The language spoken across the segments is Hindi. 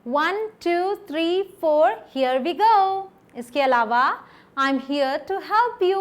1 2 3 4 हियर वी गो। इसके अलावा I am here to help you.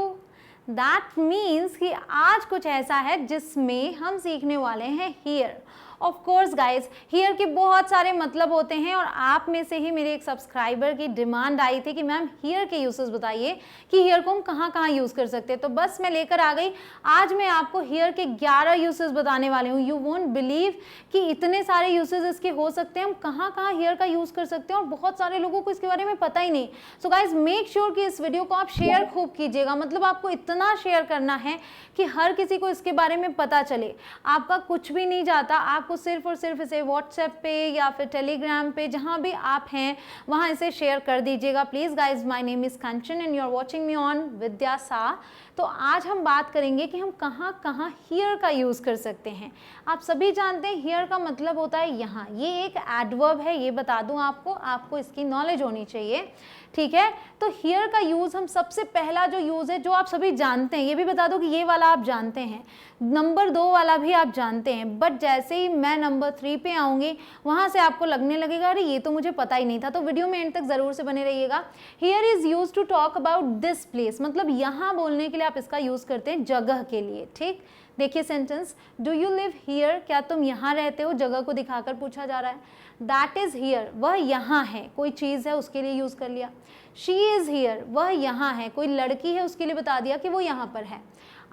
That means कि आज कुछ ऐसा है जिसमें हम सीखने वाले हैं here. Of course guys, here के बहुत सारे मतलब होते हैं और आप में से ही मेरे एक सब्सक्राइबर की डिमांड आई थी कि मैम हियर के यूसेस बताइए कि हियर को हम कहाँ कहाँ यूज़ कर सकते हैं। तो बस मैं लेकर आ गई। आज मैं आपको हियर के 11 यूसेस बताने वाली हूँ। यू वोंट बिलीव कि इतने सारे यूसेस इसके हो सकते हैं, हम कहाँ कहाँ हियर का यूज़ कर सकते हैं और बहुत सारे लोगों को इसके बारे में पता ही नहीं। सो गाइज मेक श्योर कि इस वीडियो को आप शेयर खूब कीजिएगा। मतलब आपको इतना शेयर करना है कि हर किसी को इसके बारे में पता चले। आपका कुछ भी नहीं जाता, आपको सिर्फ और सिर्फ इसे व्हाट्सएप पे या फिर टेलीग्राम पे जहाँ भी आप हैं वहाँ इसे शेयर कर दीजिएगा please. Guys my name is Kanchan and you are watching me on Vidyasa. तो आज हम बात करेंगे कि हम कहाँ कहाँ हियर का यूज़ कर सकते हैं। आप सभी जानते हैं हियर का मतलब होता है यहाँ। ये एक एडवर्ब है, ये बता दूँ आपको इसकी नॉलेज होनी चाहिए, ठीक है। तो हियर का यूज़ हम सबसे पहला जो यूज़ है जो आप सभी जानते हैं, ये भी बता दो कि ये वाला आप जानते हैं, नंबर 2 वाला भी आप जानते हैं, बट जैसे ही मैं नंबर 3 पे आऊँगी वहाँ से आपको लगने लगेगा अरे ये तो मुझे पता ही नहीं था। तो वीडियो में एंड तक ज़रूर से बने रहिएगा। Here is use to talk about this place, मतलब यहाँ बोलने के लिए आप इसका यूज़ करते हैं जगह के लिए, ठीक। देखिए sentence, do you live here, क्या तुम यहाँ रहते हो, जगह को दिखाकर पूछा जा रहा है। दैट इज़ हियर, वह यहाँ है, कोई चीज़ है उसके लिए यूज़ कर लिया। शी इज़ हियर, वह यहाँ है, कोई लड़की है उसके लिए बता दिया कि वो यहाँ पर है।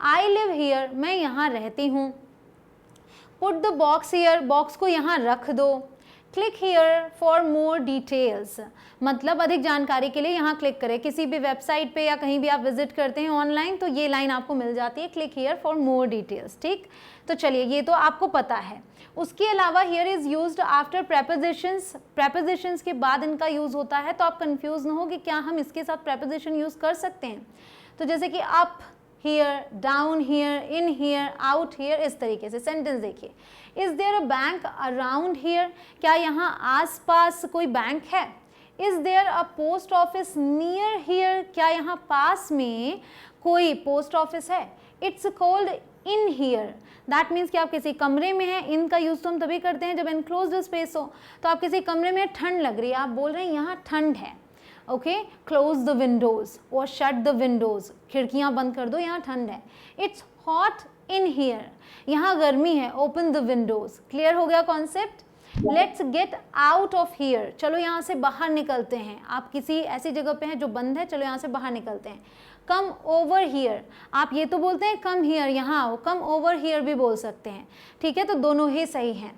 आई लिव हियर, मैं यहाँ रहती हूँ। Put the box here, box को यहाँ रख दो। Click here for more details, मतलब अधिक जानकारी के लिए यहाँ क्लिक करें। किसी भी वेबसाइट पे या कहीं भी आप विजिट करते हैं ऑनलाइन तो ये लाइन आपको मिल जाती है, click here for more details, ठीक। तो चलिए ये तो आपको पता है। उसके अलावा here is used after prepositions, prepositions के बाद इनका यूज़ होता है। तो आप कंफ्यूज ना हो कि क्या हम इसके साथ प्रेपोजिशन यूज़ कर सकते हैं। तो जैसे कि up here, down here, in here, out here, इस तरीके से। सेंटेंस देखिए, is there a bank around here, क्या यहाँ आसपास कोई बैंक है। Is there a post office near here, क्या यहाँ पास में कोई पोस्ट ऑफिस है। It's cold in here, that means कि आप किसी कमरे में हैं। इन का यूज़ तो हम तभी करते हैं जब इनक्लोज्ड स्पेस हो। तो आप किसी कमरे में, ठंड लग रही है, आप बोल रहे हैं यहाँ ठंड है, ओके। क्लोज द विंडोज और शट द विंडोज, खिड़कियाँ बंद कर दो, यहाँ ठंड है। इट्स हॉट इन हियर, यहाँ गर्मी है, ओपन द विंडोज। क्लियर हो गया concept. Let's get out of here, चलो यहाँ से बाहर निकलते हैं। आप किसी ऐसी जगह पे हैं जो बंद है, चलो यहाँ से बाहर निकलते हैं। कम ओवर हियर, आप ये तो बोलते हैं कम हियर, यहाँ आओ, कम ओवर हियर भी बोल सकते हैं, ठीक है। तो दोनों ही सही हैं।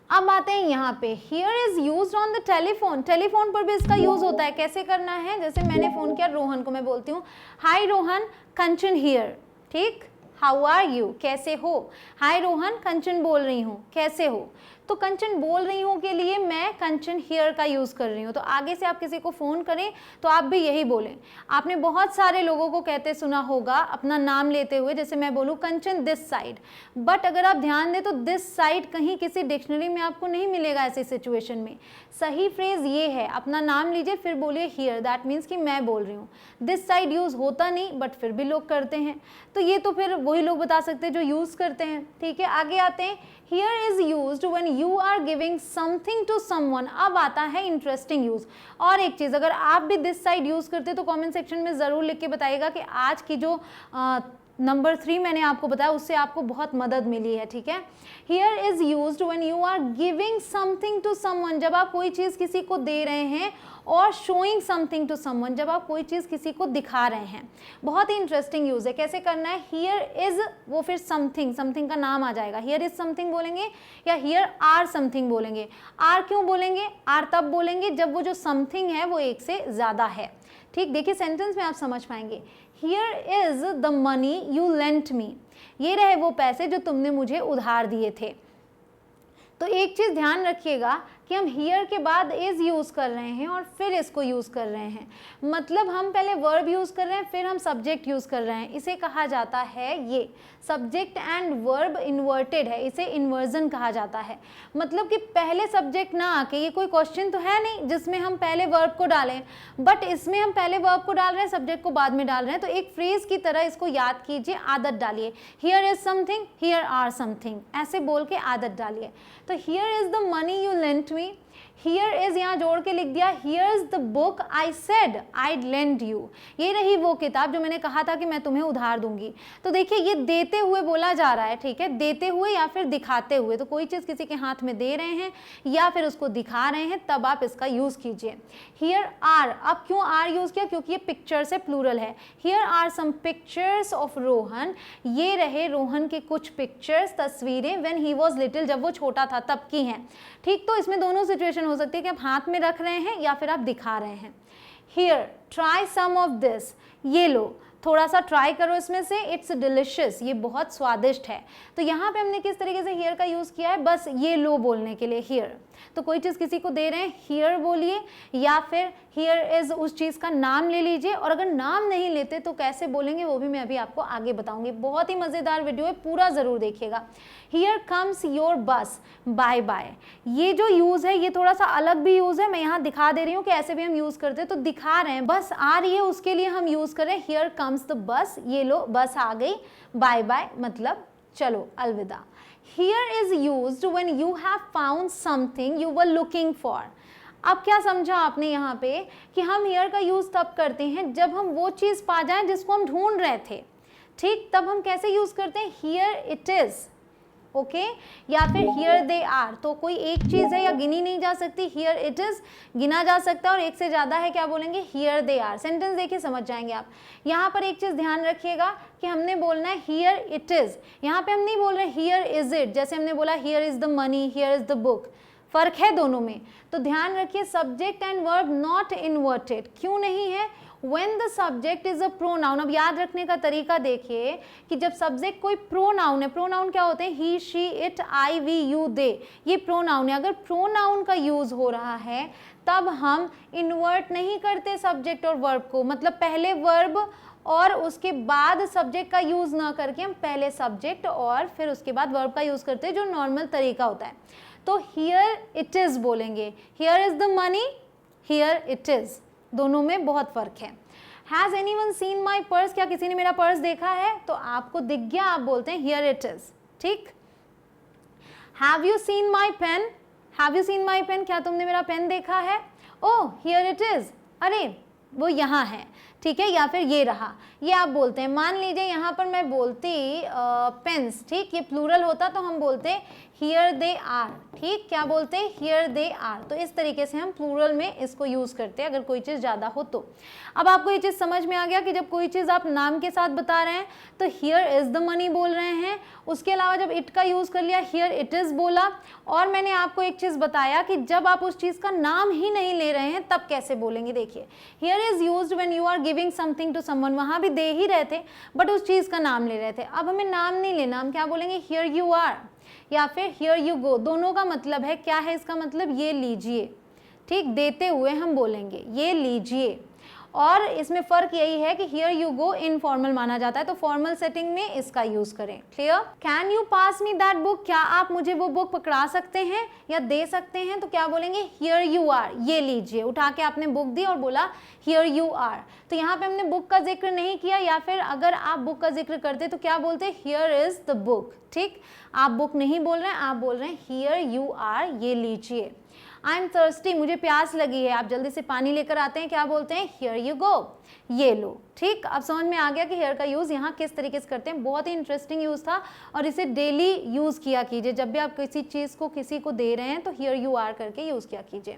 अब आते हैं यहाँ पे, here is used on the telephone, telephone पर भी इसका यूज होता है। कैसे करना है, जैसे मैंने फोन किया रोहन को, मैं बोलती हूँ हाय रोहन, कंचन हियर, ठीक। हाउ आर यू, कैसे हो। हाय रोहन, कंचन बोल रही हूँ, कैसे हो। तो कंचन बोल रही हूँ के लिए मैं कंचन हियर का यूज़ कर रही हूँ। तो आगे से आप किसी को फ़ोन करें तो आप भी यही बोलें। आपने बहुत सारे लोगों को कहते सुना होगा अपना नाम लेते हुए, जैसे मैं बोलूँ कंचन दिस साइड, बट अगर आप ध्यान दें तो दिस साइड कहीं किसी डिक्शनरी में आपको नहीं मिलेगा ऐसी सिचुएशन में। सही फ्रेज़ ये है, अपना नाम लीजिए फिर बोलिए हियर, दैट मीन्स कि मैं बोल रही हूँ। दिस साइड यूज़ होता नहीं बट फिर भी लोग करते हैं, तो ये तो फिर वही लोग बता सकते हैं जो यूज़ करते हैं, ठीक है। आगे आते हैं, here is used when you are giving something to someone. अब आता है इंटरेस्टिंग यूज़। और एक चीज़, अगर आप भी दिस साइड यूज़ करते तो कमेंट सेक्शन में ज़रूर लिख के बताइएगा कि आज की जो नंबर 3 मैंने आपको बताया उससे आपको बहुत मदद मिली है, ठीक है। Here is used when you are giving something to someone, जब आप कोई चीज़ किसी को दे रहे हैं, और शोइंग समथिंग टू समवन, जब आप कोई चीज़ किसी को दिखा रहे हैं। बहुत ही इंटरेस्टिंग यूज़ है। कैसे करना है, हियर इज़, वो फिर समथिंग, समथिंग का नाम आ जाएगा। हियर इज़ समथिंग बोलेंगे या हियर आर समथिंग बोलेंगे। आर क्यों बोलेंगे, आर तब बोलेंगे जब वो जो समथिंग है वो एक से ज़्यादा है, ठीक। देखिए सेंटेंस में आप समझ पाएंगे, here is the money you lent me, ये रहे वो पैसे जो तुमने मुझे उधार दिए थे। तो एक चीज़ ध्यान रखिएगा कि हम हियर के बाद इज़ यूज़ कर रहे हैं और फिर इसको यूज़ कर रहे हैं। मतलब हम पहले वर्ब यूज़ कर रहे हैं फिर हम सब्जेक्ट यूज़ कर रहे हैं। इसे कहा जाता है, ये सब्जेक्ट एंड वर्ब इन्वर्टेड है, इसे इन्वर्जन कहा जाता है। मतलब कि पहले सब्जेक्ट ना आके, ये कोई क्वेश्चन तो है नहीं जिसमें हम पहले वर्ब को डालें, बट इसमें हम पहले वर्ब को डाल रहे हैं, सब्जेक्ट को बाद में डाल रहे हैं। तो एक फ्रेज़ की तरह इसको याद कीजिए, आदत डालिए। Here is something, here are something, ऐसे बोल के आदत डालिए। तो here is the money you lent me, here is यहाँ जोड़ के लिख दिया, here is the book I said I'd lend you, ये रही वो किताब जो मैंने कहा था कि मैं तुम्हें उधार दूंगी। तो देखिए ये देते हुए बोला जा रहा है, ठीक है, देते हुए या फिर दिखाते हुए, तो कोई चीज़ किसी के हाथ में दे रहे हैं या फिर उसको दिखा रहे हैं तब आप इसका यूज़ कीजिए। हियर आर, अब क्यों आर यूज़ किया, क्योंकि ये पिक्चर से प्लूरल है। Here are some pictures of Rohan, ये रहे रोहन के कुछ पिक्चर्स, तस्वीरें, व्हेन ही वाज लिटिल, जब वो छोटा था तब की हैं, ठीक। तो इसमें दोनों सिचुएशन हो सकती है कि आप हाथ में रख रहे हैं या फिर आप दिखा रहे हैं। Here try some of this, ये लो थोड़ा सा ट्राई करो इसमें से, इट्स डिलिशियस, ये बहुत स्वादिष्ट है। तो यहाँ पे हमने किस तरीके से हियर का यूज़ किया है, बस ये लो बोलने के लिए हियर। तो कोई चीज़ किसी को दे रहे हैं, हियर बोलिए, या फिर हियर इज़ उस चीज़ का नाम ले लीजिए, और अगर नाम नहीं लेते तो कैसे बोलेंगे वो भी मैं अभी आपको आगे बताऊंगी। बहुत ही मज़ेदार वीडियो है, पूरा ज़रूर देखिएगा। हियर कम्स योर बस, बाय बाय, ये जो यूज़ है ये थोड़ा सा अलग भी यूज़ है, मैं यहाँ दिखा दे रही हूँ कि ऐसे भी हम यूज़ करते हैं, तो दिखा रहे हैं, बस आ रही है उसके लिए हम यूज़ करें हियर कम्स द बस, ये लो बस आ गई, बाय बाय मतलब चलो अलविदा। Here is used when you have found something you were looking for. अब क्या समझा आपने यहाँ पे कि हम here का यूज़ तब करते हैं जब हम वो चीज़ पा जाएं जिसको हम ढूंढ रहे थे, ठीक। तब हम कैसे यूज़ करते हैं, here it is, ओके, या फिर here they are। तो कोई एक चीज़ है या गिनी नहीं जा सकती, here it is गिना जा सकता है, और एक से ज़्यादा है क्या बोलेंगे, here they are। सेंटेंस देखिए समझ जाएंगे आप। यहाँ पर एक चीज़ ध्यान रखिएगा कि हमने बोलना है here it is, यहाँ पे हम नहीं बोल रहे here is it, जैसे हमने बोला here is the money, here is the book, फ़र्क है दोनों में। तो ध्यान रखिए subject and verb not inverted, क्यों नहीं है, when the subject is a pronoun। अब याद रखने का तरीका देखिए कि जब सब्जेक्ट कोई प्रोनाउन है, प्रोनाउन क्या होते हैं, he she it I we you they, ये प्रोनाउन है। अगर प्रोनाउन का यूज़ हो रहा है तब हम इन्वर्ट नहीं करते सब्जेक्ट और वर्ब को, मतलब पहले वर्ब और उसके बाद सब्जेक्ट का यूज़ ना करके हम पहले सब्जेक्ट और फिर उसके बाद वर्ब का यूज़ करते हैं, जो नॉर्मल तरीका होता है। तो हियर इट इज़ बोलेंगे, here is the money, here it is, दोनों में बहुत फ़र्क है। Has anyone seen my purse, क्या किसी ने मेरा पर्स देखा है, तो आपको दिख गया आप बोलते हैं हियर इट इज़, ठीक। Have you seen my pen, have you seen my pen, क्या तुमने मेरा पेन देखा है, ओह हियर इट इज़, अरे वो यहाँ है, ठीक है, या फिर ये रहा, ये आप बोलते हैं। मान लीजिए यहाँ पर मैं बोलती पेन्स, ठीक, ये प्लूरल होता तो हम बोलते हियर दे आर, ठीक, क्या बोलते हैं, हियर दे आर। तो इस तरीके से हम प्लूरल में इसको यूज़ करते हैं अगर कोई चीज़ ज़्यादा हो तो। अब आपको ये चीज़ समझ में आ गया कि जब कोई चीज़ आप नाम के साथ बता रहे हैं तो हियर इज़ द मनी बोल रहे हैं, उसके अलावा जब इट का यूज़ कर लिया हियर इट इज़ बोला, और मैंने आपको एक चीज़ बताया कि जब आप उस चीज़ का नाम ही नहीं ले रहे हैं तब कैसे बोलेंगे। देखिए here is used when you are giving something to someone, वहाँ भी दे ही रहे थे बट उस चीज़ का नाम ले रहे थे, अब हमें नाम नहीं लेना, हम क्या बोलेंगे, हियर यू आर या फिर हियर यू गो। दोनों का मतलब है क्या है, इसका मतलब ये लीजिए, ठीक, देते हुए हम बोलेंगे ये लीजिए, और इसमें फ़र्क यही है कि हियर यू गो इनफॉर्मल माना जाता है, तो फॉर्मल सेटिंग में इसका यूज़ करें। Clear. Can you pass me that book, क्या आप मुझे वो बुक पकड़ा सकते हैं या दे सकते हैं, तो क्या बोलेंगे, हियर यू आर, ये लीजिए, उठा के आपने बुक दी और बोला हियर यू आर। तो यहाँ पे हमने बुक का जिक्र नहीं किया, या फिर अगर आप बुक का जिक्र करते तो क्या बोलते, हियर इज़ द बुक, ठीक, आप बुक नहीं बोल रहे हैं, आप बोल रहे हैं हियर यू आर, ये लीजिए। आई एम थर्स्टी, मुझे प्यास लगी है, आप जल्दी से पानी लेकर आते हैं, क्या बोलते हैं, हियर यू गो, ये लो, ठीक। अब समझ में आ गया कि हियर का यूज़ यहाँ किस तरीके से करते हैं। बहुत ही इंटरेस्टिंग यूज़ था और इसे डेली यूज़ किया कीजिए, जब भी आप किसी चीज़ को किसी को दे रहे हैं तो हियर यू आर करके यूज़ किया कीजिए।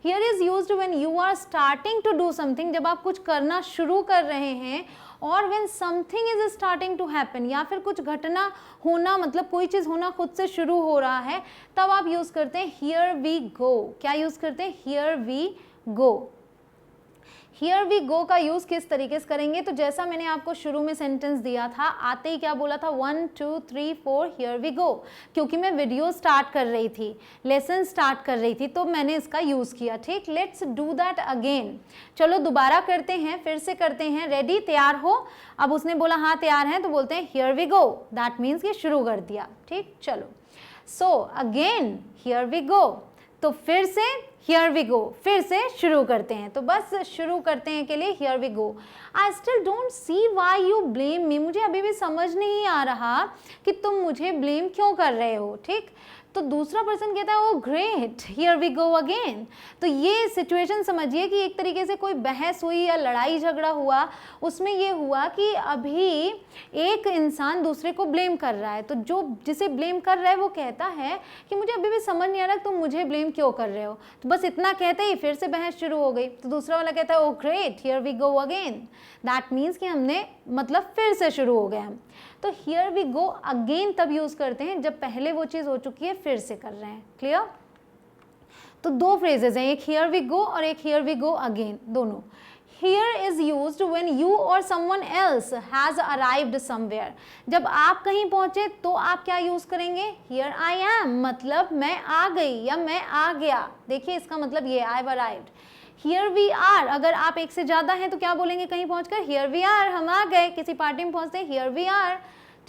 Here is used when you are starting to do something, जब आप कुछ करना शुरू कर रहे हैं, और when something is starting to happen, या फिर कुछ घटना होना, मतलब कोई चीज़ होना खुद से शुरू हो रहा है, तब आप यूज़ करते हैं हियर वी गो। क्या यूज़ करते हैं, here we go. Here we go का यूज़ किस तरीके से करेंगे, तो जैसा मैंने आपको शुरू में सेंटेंस दिया था, आते ही क्या बोला था, 1 2 3 4 हियर वी गो, क्योंकि मैं वीडियो स्टार्ट कर रही थी, लेसन स्टार्ट कर रही थी, तो मैंने इसका यूज़ किया, ठीक। लेट्स डू दैट अगेन, चलो दोबारा करते हैं, फिर से करते हैं। रेडी, तैयार हो। अब उसने बोला हाँ तैयार हैं, तो बोलते हैं here we go, that means कि शुरू कर दिया, ठीक। चलो, so again here we go, तो फिर से हियर वी गो, फिर से शुरू करते हैं, तो बस शुरू करते हैं के लिए here we go. I still don't see why you blame me, मुझे अभी भी समझ नहीं आ रहा कि तुम मुझे ब्लेम क्यों कर रहे हो, ठीक। तो दूसरा पर्सन कहता है oh great, here we go again. तो ये सिचुएशन समझिए कि एक तरीके से कोई बहस हुई या लड़ाई झगड़ा हुआ, उसमें ये हुआ कि अभी एक इंसान दूसरे को ब्लेम कर रहा है, तो जो जिसे ब्लेम कर रहा है वो कहता है कि मुझे अभी भी समझ नहीं आ रहा तुम मुझे ब्लेम क्यों कर रहे हो। तो बस इतना कहते ही फिर से बहस शुरू हो गई। तो दूसरा वाला कहता है oh great, here we go again. That means कि हमने मतलब फिर से शुरू हो गए हम। तो हियर वी गो अगेन तब यूज करते हैं जब पहले वो चीज हो चुकी है, फिर से कर रहे हैं। क्लियर? तो दो फ्रेजेस हैं, एक हियर वी गो और एक हियर वी गो अगेन, दोनों। Here is used when you or someone else has arrived somewhere. जब आप कहीं पहुंचे तो आप क्या यूज करेंगे? Here I am, मतलब मैं आ गई या मैं आ गया। देखिए इसका मतलब ये I have arrived. Here we are, अगर आप एक से ज्यादा हैं तो क्या बोलेंगे कहीं पहुंचकर? Here we are, हम आ गए। किसी पार्टी में पहुंचते हैं Here we are,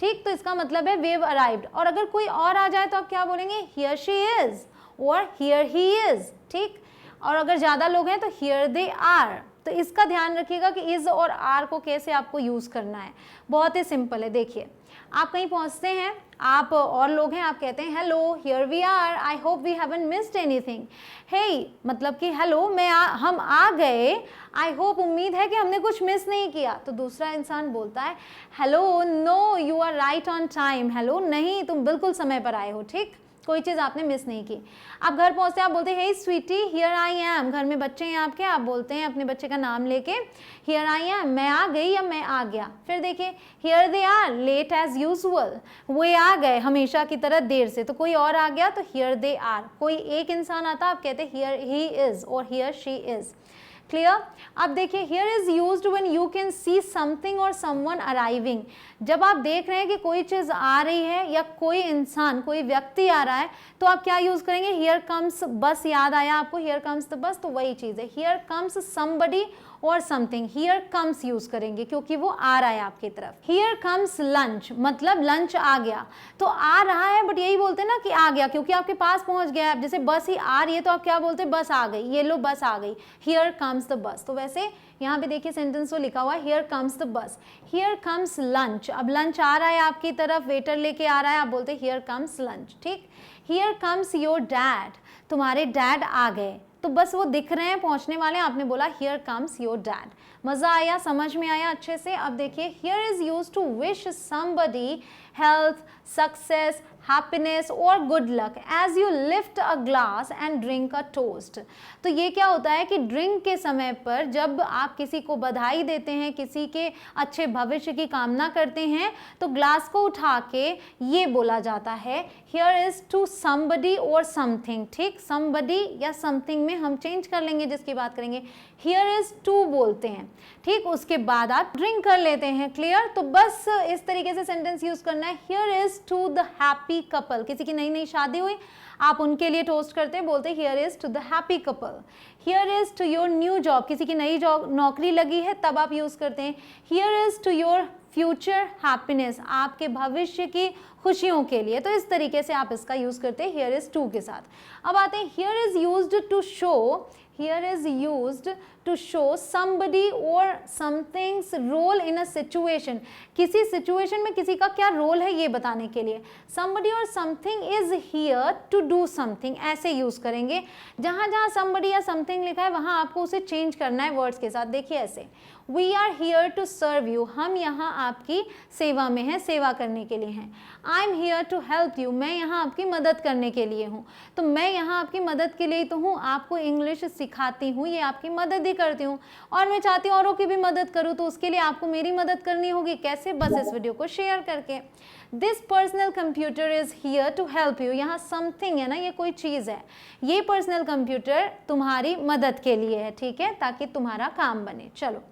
ठीक, तो इसका मतलब है we have arrived। और अगर कोई और आ जाए तो आप क्या बोलेंगे? Here she is और Here he is, ठीक। और अगर ज्यादा लोग हैं तो Here they are। तो इसका ध्यान रखिएगा कि इज और आर को कैसे आपको यूज करना है। बहुत ही सिंपल है। देखिए आप कहीं पहुंचते हैं, आप और लोग हैं, आप कहते हैं hello, here we are, I hope we haven't missed anything. Hey मतलब कि हेलो हम आ गए, आई होप उम्मीद है कि हमने कुछ मिस नहीं किया। तो दूसरा इंसान बोलता है hello, no you are right on time. Hello नहीं, तुम बिल्कुल समय पर आए हो, ठीक, कोई चीज़ आपने मिस नहीं की। आप घर पहुंचते हैं, आप बोलते हैं हे स्वीटी, हियर आई एम। घर में बच्चे हैं आपके, आप बोलते हैं अपने बच्चे का नाम लेके हियर आई एम, मैं आ गई या मैं आ गया। फिर देखिए here they are, late as usual, वे आ गए हमेशा की तरह देर से। तो कोई और आ गया तो हियर दे आर। कोई एक इंसान आता आप कहते हैं हियर ही इज और हियर शी इज। क्लियर? अब देखिए here is used when you can see something और समवन अराइविंग। जब आप देख रहे हैं कि कोई चीज़ आ रही है या कोई इंसान, कोई व्यक्ति आ रहा है, तो आप क्या यूज करेंगे? हियर कम्स बस, याद आया आपको हियर कम्स द बस, तो वही चीज़ है हियर कम्स समबडी और समथिंग। हियर कम्स यूज करेंगे क्योंकि वो आ रहा है आपकी तरफ। हियर कम्स लंच, मतलब लंच आ गया। तो आ रहा है बट यही बोलते हैं ना कि आ गया, क्योंकि आपके पास पहुंच गया है। जैसे बस ही आ रही है तो आप क्या बोलते हैं? बस आ गई, ये लो बस आ गई, हियर कम्स द बस। तो वैसे यहाँ पे देखिए सेंटेंस तो लिखा हुआ है here comes the bus, here comes lunch. अब लंच आ रहा है आपकी तरफ, वेटर लेके आ रहा है, आप बोलते हैं हियर कम्स लंच, ठीक। हियर कम्स योर डैड, तुम्हारे डैड आ गए। तो बस वो दिख रहे हैं, पहुंचने वाले हैं, आपने बोला हियर कम्स योर डैड। मज़ा आया, समझ में आया अच्छे से? अब देखिए here is use to wish somebody health, success, happiness और good luck as you lift a glass and drink a toast. तो ये क्या होता है कि ड्रिंक के समय पर जब आप किसी को बधाई देते हैं, किसी के अच्छे भविष्य की कामना करते हैं, तो ग्लास को उठा के ये बोला जाता है हियर इज टू समबडी और समथिंग, ठीक। समबडी या समथिंग में हम चेंज कर लेंगे जिसकी बात करेंगे, हियर इज टू बोलते हैं, ठीक। उसके बाद आप ड्रिंक कर लेते हैं। क्लियर? तो बस इस तरीके से सेंटेंस यूज करना है। Here is to the happy couple, किसी की नई नई शादी हुई, आप उनके लिए टोस्ट करते हैं, बोलते हैं here is to the happy couple. Here is to your new job, किसी की नई जॉब नौकरी लगी है तब आप यूज करते हैं here is to your future happiness, आपके भविष्य की खुशियों के लिए। तो इस तरीके से आप इसका यूज करते हैं हियर इज टू के साथ। अब आते हैं here is used to show, here is used to show somebody or something's role in a situation, किसी situation में किसी का क्या रोल है ये बताने के लिए। somebody or something is here to do something, ऐसे यूज करेंगे। जहाँ जहाँ somebody या something लिखा है वहाँ आपको उसे चेंज करना है वर्ड्स के साथ। देखिए ऐसे, we are here to serve you, हम यहाँ आपकी सेवा में हैं, सेवा करने के लिए हैं। I am here to help you, मैं यहाँ आपकी मदद करने के लिए हूँ। तो मैं यहाँ आपकी मदद के लिए तो हूँ, आपको इंग्लिश सिखाती हूँ, ये आपकी मदद ही करती हूँ, और मैं चाहती हूँ औरों की भी मदद करूँ, तो उसके लिए आपको मेरी मदद करनी होगी। कैसे? बस इस वीडियो को शेयर करके। This personal computer is here to help you, यहाँ समथिंग है ना, ये कोई चीज़ है, ये पर्सनल कंप्यूटर तुम्हारी मदद के लिए है, ठीक है, ताकि तुम्हारा काम बने। चलो,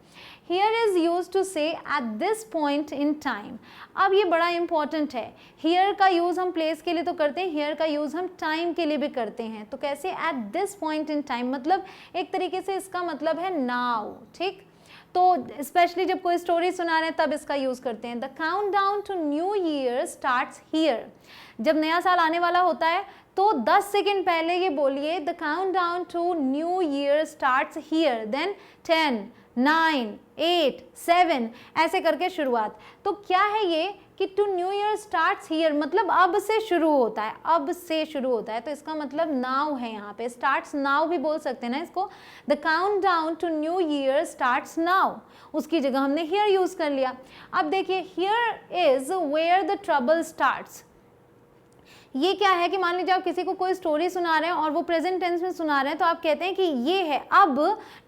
here is used to say at this point in time। अब ये बड़ा इंपॉर्टेंट है। here का यूज़ हम प्लेस के लिए तो करते हैं, here का यूज़ हम टाइम के लिए भी करते हैं। तो कैसे? at this point in time, मतलब एक तरीके से इसका मतलब है now, ठीक। तो स्पेशली जब कोई स्टोरी सुना रहे हैं तब इसका यूज़ करते हैं। The count down to new year starts here, जब नया साल आने वाला होता है तो 10 सेकेंड पहले ये बोलिए the count down to new year starts here, then 10, 9, 8, 7 ऐसे करके शुरुआत। तो क्या है ये कि to new year starts here, मतलब अब से शुरू होता है, अब से शुरू होता है, तो इसका मतलब नाउ है यहाँ पे, स्टार्ट्स नाउ भी बोल सकते हैं ना इसको, the count down to new year starts now, उसकी जगह हमने हियर यूज कर लिया। अब देखिए here is where the trouble starts, ये क्या है कि मान लीजिए आप किसी को कोई स्टोरी सुना रहे हैं और वो प्रेजेंट टेंस में सुना रहे हैं, तो आप कहते हैं कि ये है अब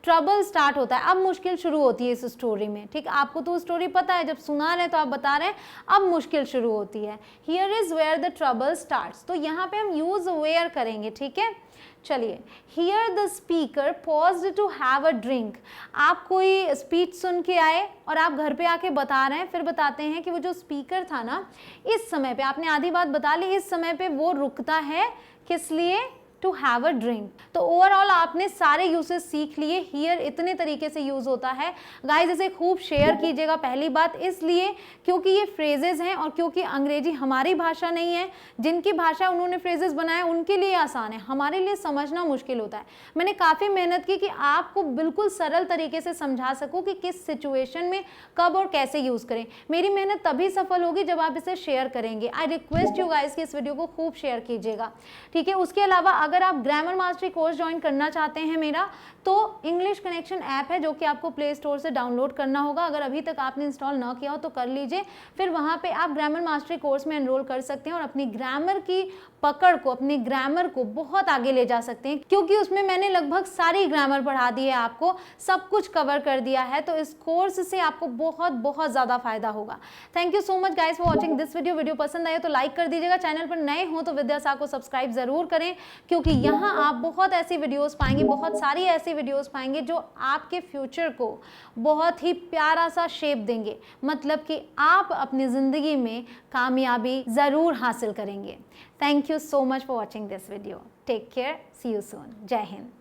ट्रबल स्टार्ट होता है, अब मुश्किल शुरू होती है इस स्टोरी में, ठीक, आपको तो स्टोरी पता है, जब सुना रहे हैं तो आप बता रहे हैं अब मुश्किल शुरू होती है, here is where the trouble starts, तो यहाँ पे हम यूज वेयर करेंगे, ठीक है। चलिए, here the speaker paused to have a drink, आप कोई स्पीच सुन के आए और आप घर पे आके बता रहे हैं, फिर बताते हैं कि वो जो स्पीकर था ना, इस समय पे आपने आधी बात बता ली, इस समय पे वो रुकता है, किस लिए, टू हैव अ ड्रिंक। तो ओवरऑल आपने सारे यूसेज सीख लिए, हियर इतने तरीके से यूज होता है। गाइज इसे खूब शेयर कीजिएगा, पहली बात इसलिए क्योंकि ये फ्रेजेस हैं और क्योंकि अंग्रेजी हमारी भाषा नहीं है, जिनकी भाषा उन्होंने फ्रेजेस बनाए उनके लिए आसान है, हमारे लिए समझना मुश्किल होता है। मैंने काफ़ी मेहनत की कि आपको बिल्कुल सरल तरीके से समझा सकूँ कि किस सिचुएशन में कब और कैसे यूज़ करें। मेरी मेहनत तभी सफल होगी जब आप इसे शेयर करेंगे। आई रिक्वेस्ट यू गाइज कि इस वीडियो को खूब शेयर कीजिएगा, ठीक है। उसके अलावा अगर आप ग्रामर मास्टरी कोर्स ज्वाइन करना चाहते हैं मेरा, तो इंग्लिश कनेक्शन ऐप है जो कि आपको प्ले स्टोर से डाउनलोड करना होगा, अगर अभी तक आपने इंस्टॉल ना किया हो तो कर लीजिए, फिर वहाँ पे आप ग्रामर मास्टरी कोर्स में एनरोल कर सकते हैं और अपनी ग्रामर की पकड़ को, अपनी ग्रामर को बहुत आगे ले जा सकते हैं, क्योंकि उसमें मैंने लगभग सारी ग्रामर पढ़ा दी है, आपको सब कुछ कवर कर दिया है, तो इस कोर्स से आपको बहुत बहुत ज़्यादा फायदा होगा। Thank you so much guys for watching this video. Video पसंद आए तो लाइक कर दीजिएगा, चैनल पर नए हो तो विद्यासागर को सब्सक्राइब जरूर करें, क्योंकि यहाँ आप बहुत ऐसी वीडियोस पाएंगे, बहुत सारी ऐसी वीडियोस पाएंगे जो आपके फ्यूचर को बहुत ही प्यारा सा शेप देंगे, मतलब कि आप अपनी ज़िंदगी में कामयाबी ज़रूर हासिल करेंगे। Thank you so much for watching this video. Take care. See you soon. Jai Hind.